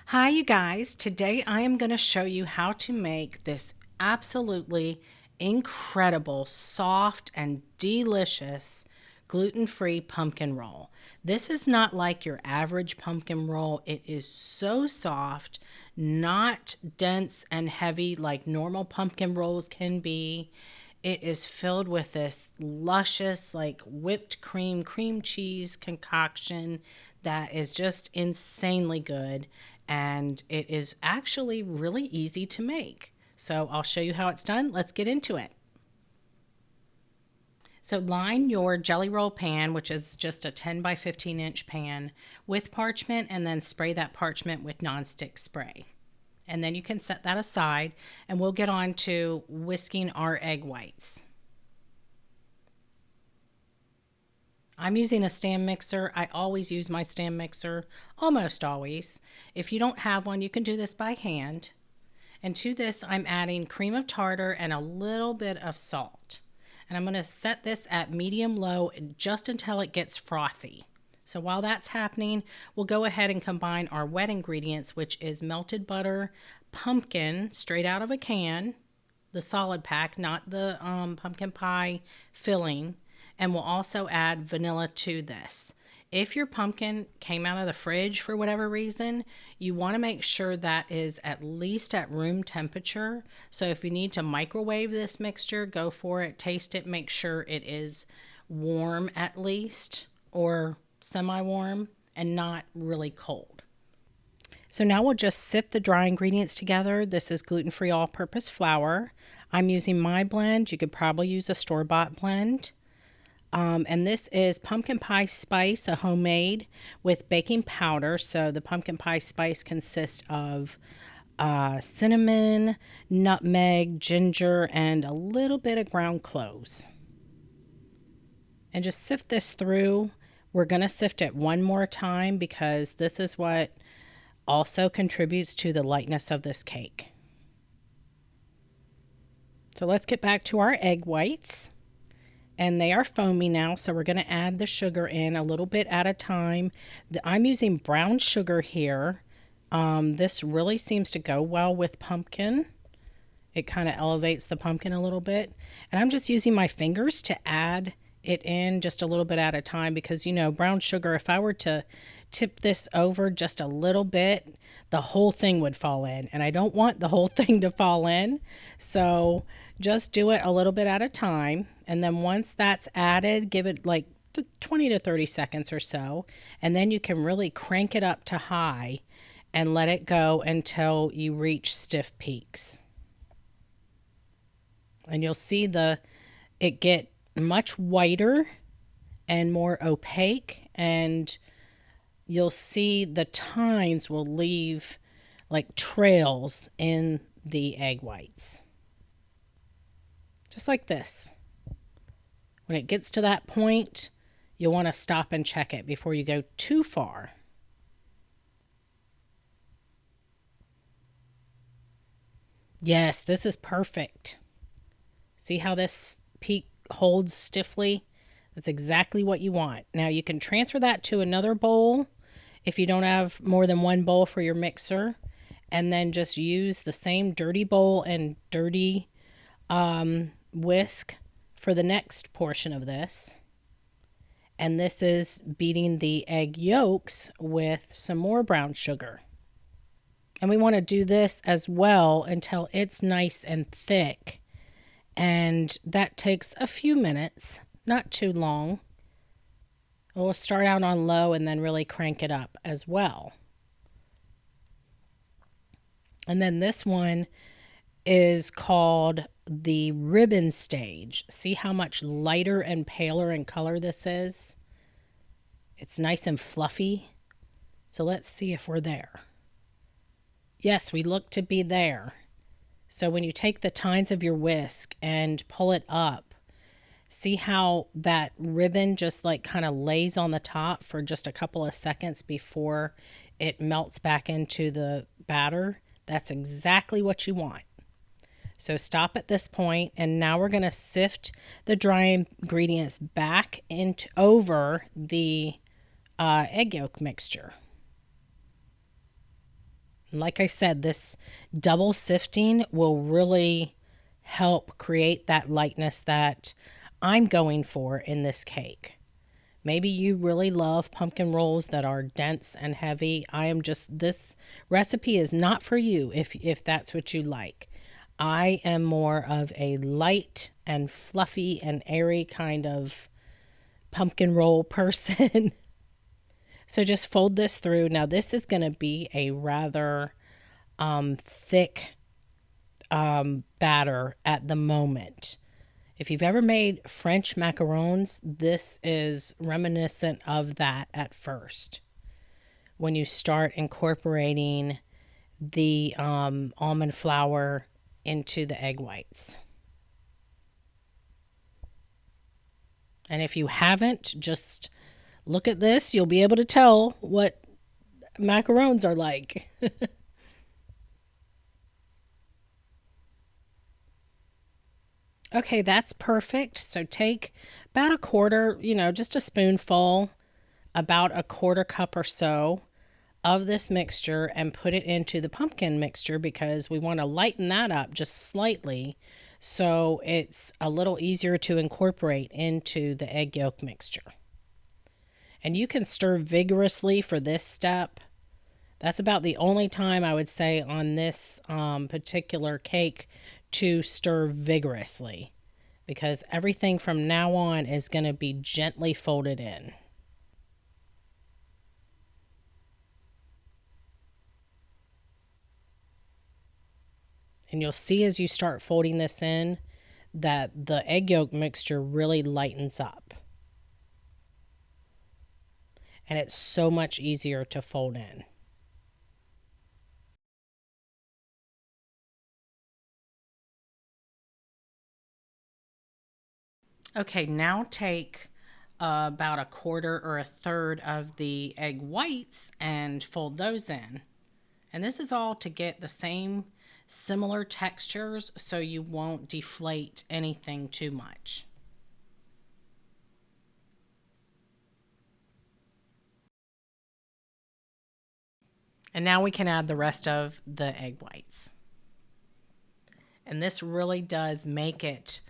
Hi, you guys. Today I am going to show you how to make this absolutely incredible, soft, and delicious gluten-free pumpkin roll. This is not like your average pumpkin roll. It is so soft, not dense and heavy like normal pumpkin rolls can be. It is filled with this luscious, like whipped cream, cream cheese concoction that is just insanely good. And it is actually really easy to make. So I'll show you how it's done. Let's get into it. So line your jelly roll pan, which is just a 10 by 15 inch pan, with parchment, and then spray that parchment with nonstick spray. And then you can set that aside, and we'll get on to whisking our egg whites. I'm using a stand mixer. I always use my stand mixer, almost always. If you don't have one, you can do this by hand. And to this, I'm adding cream of tartar and a little bit of salt. And I'm going to set this at medium-low just until it gets frothy. So while that's happening, we'll go ahead and combine our wet ingredients, which is melted butter, pumpkin straight out of a can, the solid pack, not the pumpkin pie filling, and we'll also add vanilla to this. If your pumpkin came out of the fridge for whatever reason, you want to make sure that is at least at room temperature. So if you need to microwave this mixture, go for it, taste it, make sure it is warm at least, or semi-warm, and not really cold. So now we'll just sift the dry ingredients together. This is gluten-free all-purpose flour. I'm using my blend. You could probably use a store-bought blend. And this is pumpkin pie spice, a homemade, with baking powder. So the pumpkin pie spice consists of cinnamon, nutmeg, ginger, and a little bit of ground cloves. And just sift this through. We're going to sift it one more time because this is what also contributes to the lightness of this cake. So let's get back to our egg whites. And they are foamy now, so we're going to add the sugar in a little bit at a time. I'm using brown sugar here. This really seems to go well with pumpkin. It kind of elevates the pumpkin a little bit. And I'm just using my fingers to add it in just a little bit at a time because, you know, brown sugar, if I were to tip this over just a little bit, the whole thing would fall in. And I don't want the whole thing to fall in. So just do it a little bit at a time. And then once that's added, give it like 20 to 30 seconds or so. And then you can really crank it up to high and let it go until you reach stiff peaks. And you'll see it get much whiter and more opaque, and you'll see the tines will leave like trails in the egg whites. Just like this. When it gets to that point, you'll want to stop and check it before you go too far. Yes, this is perfect. See how this peak holds stiffly? That's exactly what you want. Now you can transfer that to another bowl if you don't have more than one bowl for your mixer, and then just use the same dirty bowl and dirty whisk for the next portion of this. And this is beating the egg yolks with some more brown sugar. And we want to do this as well until it's nice and thick. And that takes a few minutes, not too long. We'll start out on low and then really crank it up as well. And then this one is called the ribbon stage. See how much lighter and paler in color this is? It's nice and fluffy. So let's see if we're there. Yes, we look to be there. So when you take the tines of your whisk and pull it up, see how that ribbon just like kind of lays on the top for just a couple of seconds before it melts back into the batter? That's exactly what you want. So stop at this point, and now we're going to sift the dry ingredients back over the egg yolk mixture. Like I said, this double sifting will really help create that lightness that I'm going for in this cake. Maybe you really love pumpkin rolls that are dense and heavy. This recipe is not for you if that's what you like. I am more of a light and fluffy and airy kind of pumpkin roll person. So just fold this through. Now this is going to be a rather thick batter at the moment. If you've ever made French macarons, this is reminiscent of that at first. When you start incorporating the almond flour into the egg whites. And if you haven't, just look at this. You'll be able to tell what macarons are like. Okay, that's perfect. So take about a quarter, just a spoonful, about a quarter cup or so of this mixture and put it into the pumpkin mixture because we want to lighten that up just slightly so it's a little easier to incorporate into the egg yolk mixture. And you can stir vigorously for this step. That's about the only time I would say on this particular cake to stir vigorously because everything from now on is going to be gently folded in. And you'll see as you start folding this in that the egg yolk mixture really lightens up. And it's so much easier to fold in. Okay, now take about a quarter or a third of the egg whites and fold those in. And this is all to get the same similar textures so you won't deflate anything too much. And now we can add the rest of the egg whites. And this really does make it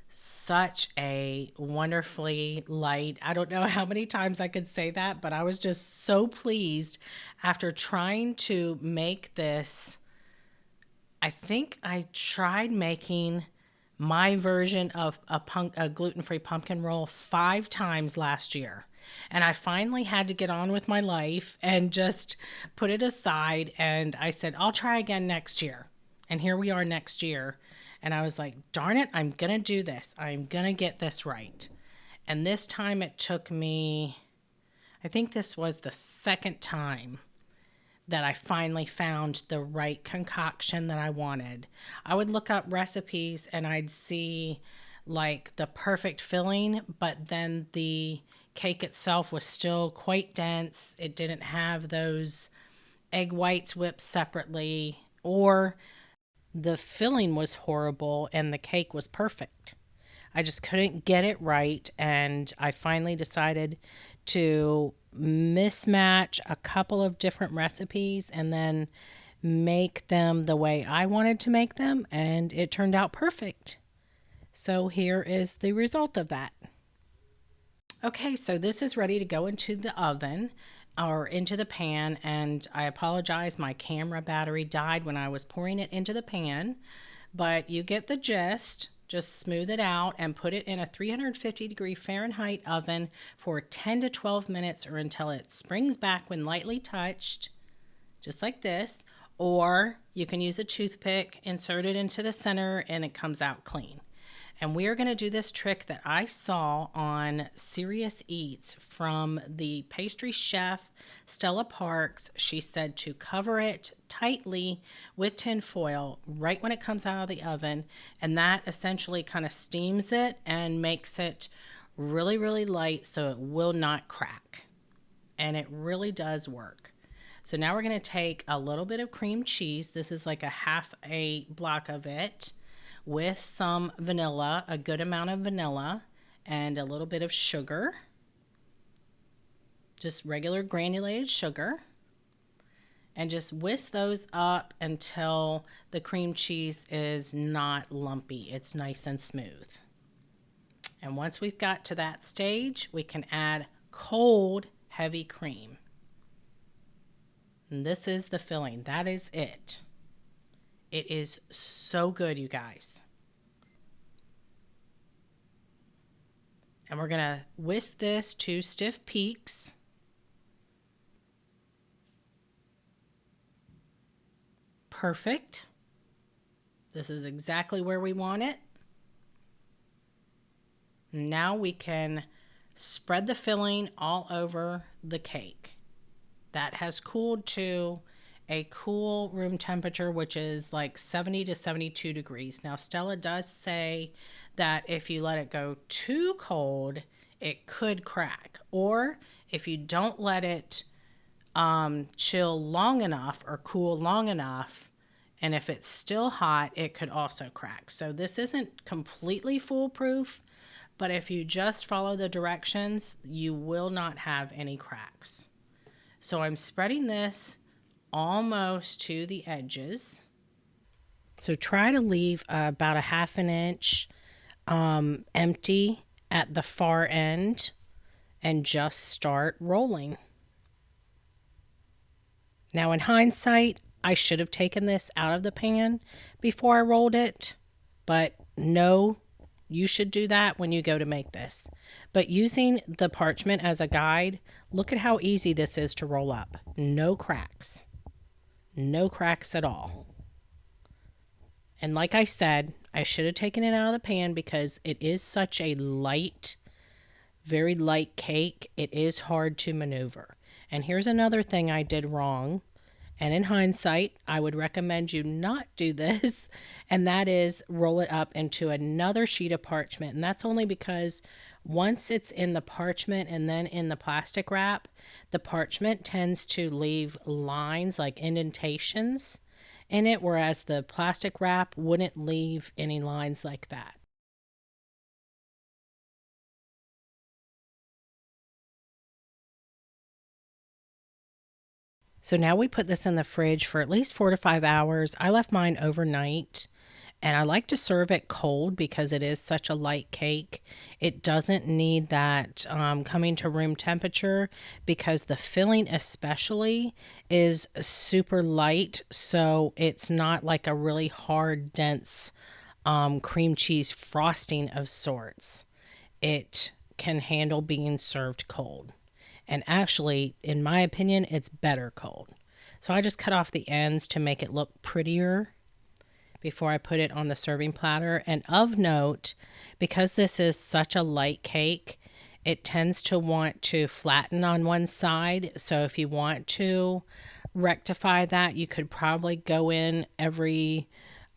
such a wonderfully light. I don't know how many times I could say that, but I was just so pleased after trying to make this. I think I tried making my version of a gluten-free pumpkin roll 5 times last year. And I finally had to get on with my life and just put it aside. And I said, I'll try again next year. And here we are next year. And I was like, darn it, I'm going to do this. I'm going to get this right. And this time it took me, I think this was the second time that I finally found the right concoction that I wanted. I would look up recipes and I'd see like the perfect filling, but then the cake itself was still quite dense. It didn't have those egg whites whipped separately, or the filling was horrible and the cake was perfect. I just couldn't get it right, and I finally decided to mismatch a couple of different recipes and then make them the way I wanted to make them, and it turned out perfect. So here is the result of that. Okay, so this is ready to go into the oven or into the pan, and I apologize, my camera battery died when I was pouring it into the pan, but you get the gist. Just smooth it out and put it in a 350-degree Fahrenheit oven for 10 to 12 minutes or until it springs back when lightly touched, just like this. Or you can use a toothpick, insert it into the center, and it comes out clean. And we are going to do this trick that I saw on Serious Eats from the pastry chef Stella Parks. She said to cover it tightly with tin foil right when it comes out of the oven, and that essentially kind of steams it and makes it really, really light so it will not crack. And it really does work. So now we're going to take a little bit of cream cheese. This is like a half a block of it, with some vanilla, a good amount of vanilla, and a little bit of sugar, just regular granulated sugar. and just whisk those up until the cream cheese is not lumpy. It's nice and smooth. And once we've got to that stage, we can add cold heavy cream. And this is the filling. That is it. It is so good, you guys. And we're going to whisk this to stiff peaks. Perfect. This is exactly where we want it. Now we can spread the filling all over the cake. That has cooled to a cool room temperature, which is like 70 to 72 degrees. Now, Stella does say that if you let it go too cold, it could crack. Or if you don't let it chill long enough or cool long enough, and if it's still hot, it could also crack. So this isn't completely foolproof, but if you just follow the directions, you will not have any cracks. So I'm spreading this almost to the edges. So try to leave about a ½ inch empty at the far end and just start rolling. Now in hindsight, I should have taken this out of the pan before I rolled it, but no, you should do that when you go to make this. But using the parchment as a guide, look at how easy this is to roll up. No cracks. No cracks at all. And like I said, I should have taken it out of the pan because it is such a light, very light cake. It is hard to maneuver. And here's another thing I did wrong. And in hindsight, I would recommend you not do this, and that is roll it up into another sheet of parchment. And that's only because once it's in the parchment and then in the plastic wrap, the parchment tends to leave lines like indentations in it, whereas the plastic wrap wouldn't leave any lines like that. So now we put this in the fridge for at least 4 to 5 hours. I left mine overnight, and I like to serve it cold because it is such a light cake. It doesn't need that coming to room temperature because the filling especially is super light, so it's not like a really hard, dense cream cheese frosting of sorts. It can handle being served cold. And actually, in my opinion, it's better cold. So I just cut off the ends to make it look prettier before I put it on the serving platter. And of note, because this is such a light cake, it tends to want to flatten on one side. So if you want to rectify that, you could probably go in every,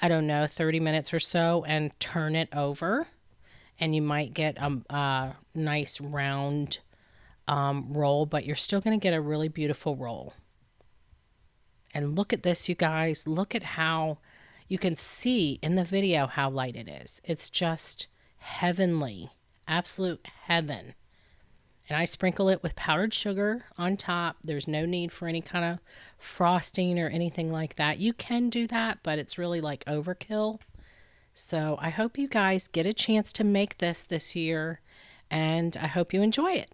30 minutes or so and turn it over. And you might get a nice round roll, but you're still going to get a really beautiful roll. And look at this, you guys. Look at how you can see in the video how light it is. It's just heavenly, absolute heaven. And I sprinkle it with powdered sugar on top. There's no need for any kind of frosting or anything like that. You can do that, but it's really like overkill. So I hope you guys get a chance to make this year, and I hope you enjoy it.